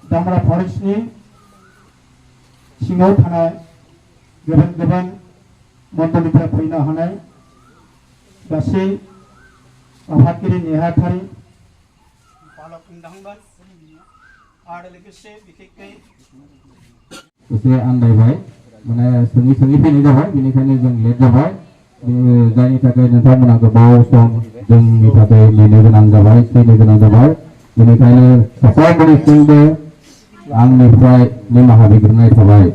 दामरा फरेस्टनि सिङाव थानाय गोबां गोबां मण्डलनिफ्राय फैनो हानाय गासै आफादगिरि नेहाथारि बालक बिथांमोन आरो लोगोसे बिखेखै एसे आन्दायबाय माने सोङै सोङै फैनाय जाबाय बेनिखायनो जों लेट जाबाय जायनि थाखाय नोंथांमोना गोबाव सम जोंनि थाखाय नेनो गोनां जाबाय फैनो गोनां जाबाय बेनिखायनो साफ्रोमबोनिसिमबो आंनिफ्राय निमाहा बिग्रोनाय थाबाय।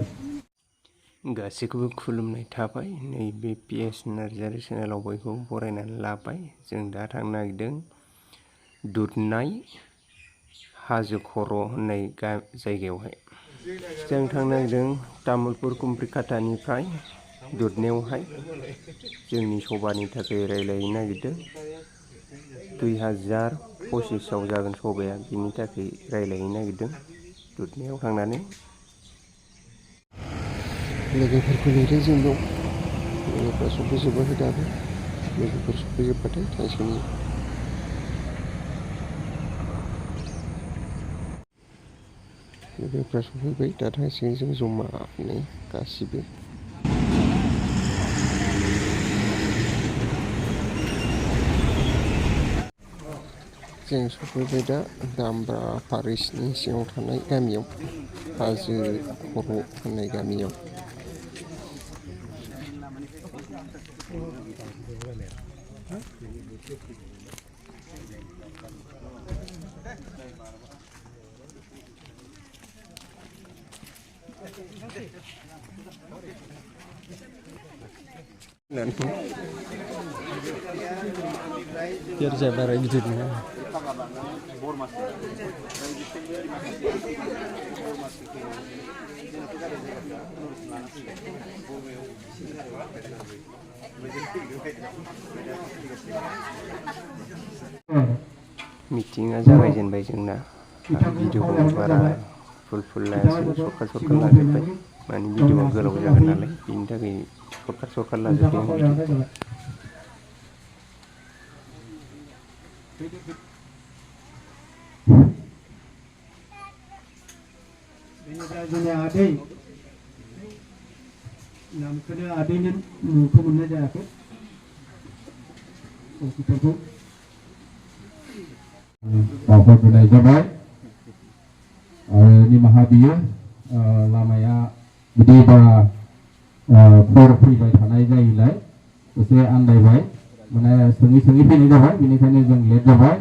गासैखौबो खुलुमनाय थाबाय। नैबे PS नार्जारि चेनेलाव बयखौबो बरायनानै लाबाय। जों दा थांनो नागिरदों दुधनाय हाजो खर' होननाय जायगायावहाय। जों थांनो नागिरदों तामुलपुर कुमरिकाटानिफ्राय दुधनायावहाय जोंनि सभानि थाखाय रायज्लायनो नागिरदों। 2025 जागोन सभाया, बिनि थाखाय रायज्लायनो नागिरदों दुधनायाव थांनानै। लोगोफोरखौ लिंदों जों दं। लोगोफ्रा सफैजोबाखै दाबो। लोगोफोर सफैजोब्बाथाय थांसिगोन। लोगोफ्रा सफैबाय, दा थांसिगोन जों जमानो गासिबो। जों सफैबाय दा दामब्रा फरेस्टनि सिङाव थानाय गामियाव, हाजो खर' होननाय गामियाव। Biar saya barang gitu dulu. Meetingnya जागायजेनबाय जोंना। भिडिअखौ बारा फुल लायासै, सर्टकाट लाजोब्बाय। माने भिडिअआ गोलाव जागोन नालाय, बिनि थाखाय सर्टकाट लाजोब्बाय आं भिडिअखौ। बेनिफ्राय जोंनि आदै नामखौनो आदैनि मुंखौ मोननाय जायाखै। बावहरनाय जाबाय आरो निमाहा बियो लामाया बिदि बारा खर फैबाय थानाय जायैलाय एसे आन्दायबाय माने सोङै सोङै फैनाय जाबाय बेनिखायनो जों लेट जाबाय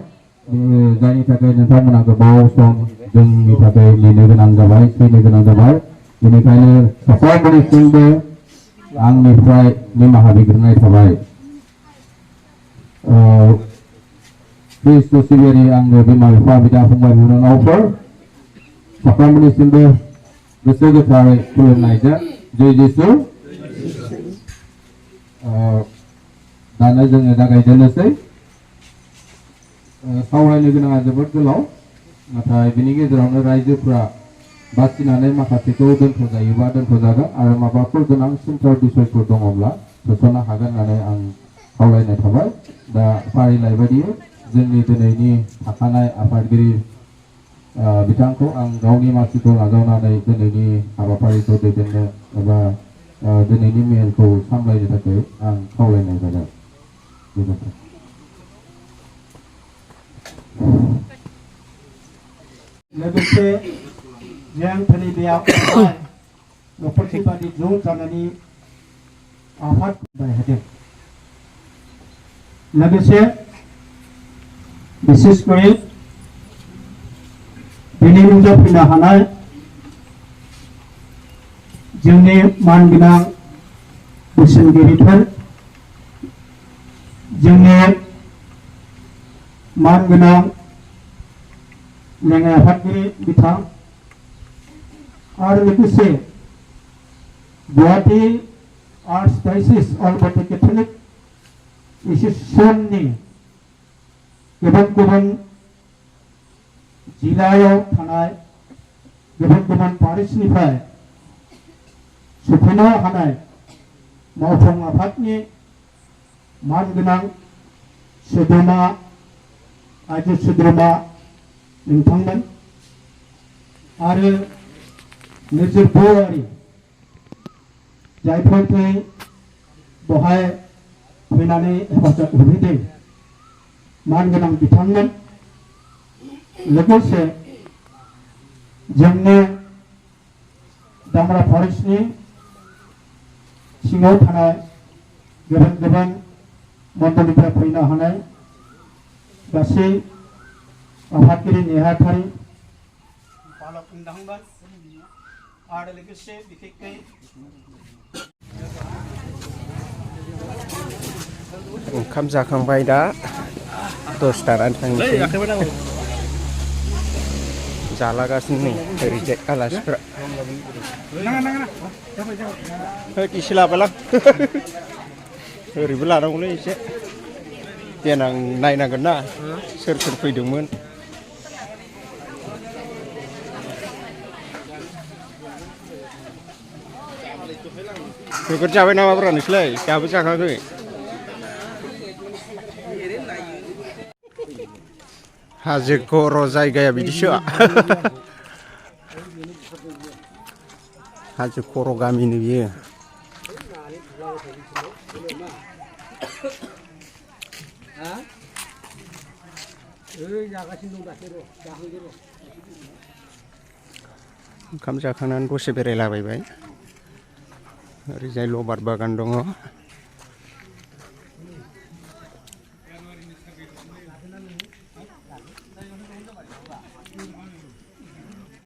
जायनि थाखाय नोंथांमोना गोबाव सम जोंनि थाखाय नेनो गोनां जाबाय फैनो गोनां जाबाय बेनिखायनो साफ्रोमबोनिसिमबो आंनिफ्राय निमाहा बिग्रोनाय थाबाय। Kristo सिबियारि आंनो बिमा बिफा बिदा फंबाय बिनानावफोर साफ्रोमबोनिसिमबो गोसो गोथारै खुलुमनायजों जय जिसु। दानो जोङो जागायजेननोसै। सावरायनो गोनाङा जोबोद गोलाव नाथाय बिनि गेजेरावनो रायजोफोरा बासिनानै माखासेखौ दोनथ'जायोबा दोनथ'जागोन आरो माबाफोर गोनांसिनथार बिसयफोर दङब्ला सोसननो हागोन होननानै आं खावलायनाय थाबाय। दा फारिलाइ बायदियै जोंनि दिनैनि थाखानाय आफादगिरि बिथांखौ आं गावनि मासिखौ नाजावनानै दिनैनि हाबाफारिखौ दैदेननो एबा दिनैनि मेलखौ सामलायनो थाखाय आं खावलायनाय जाबाय। लोगोसे जों दिनै बेयाव न'खरनि बादि ज' जानानै आफाद बानायदों। लोगोसे विशेषকৈ दिनै नुजाफैनो हानाय जोंनि मानगोनां बोसोनगिरिफोर जोंनि मानगोनां लेङाइ आफादगिरि बिथां आरो लोगोसे गुवाहाटी आर्चडायसिस अलबर्ट कैथलिक एसोसिएशननि गुबुन गुबुन जिल्लायाव थानाय गुबुन गुबुन पारिसनिफ्राय सफैनो हानाय मावफुं आफादनि मानगोनां सोद्रोमा आइजो सोद्रोमा नोंथांमोन आरो नोजोरबोआरि जायफोर बहाय फैनानै हेफाजाब होफैदों मानगोनां बिथांमोन लोगोसे जोंनि दामरा फरेस्टनि सिङाव थानाय गुबुन गुबुन मण्डलनिफ्राय फैनो हानाय गासै आफादगिरि नेहाथारि पालक बिथांमोन आरो लोगोसे बिखेखै ओंखाम जाखांबाय दा 10:00 थांनोसै जालागासिनो नै ओरैजाय आलासिफ्रा एसे लाबालां ओरैबो लानांगौलै एसे देनां नायनांगोन ना सोर सोर फैदोंमोन नोगोद जाबाय नामाब्रा नोंसोरलाय दाबो जाखाङाखै हाजो खर' जायगाया बिदिसो हाजो खर' गामिनो बियो ओंखाम जाखांनानै दसे बेरायलाबायबाय ओरैजाय लबार बागान दङ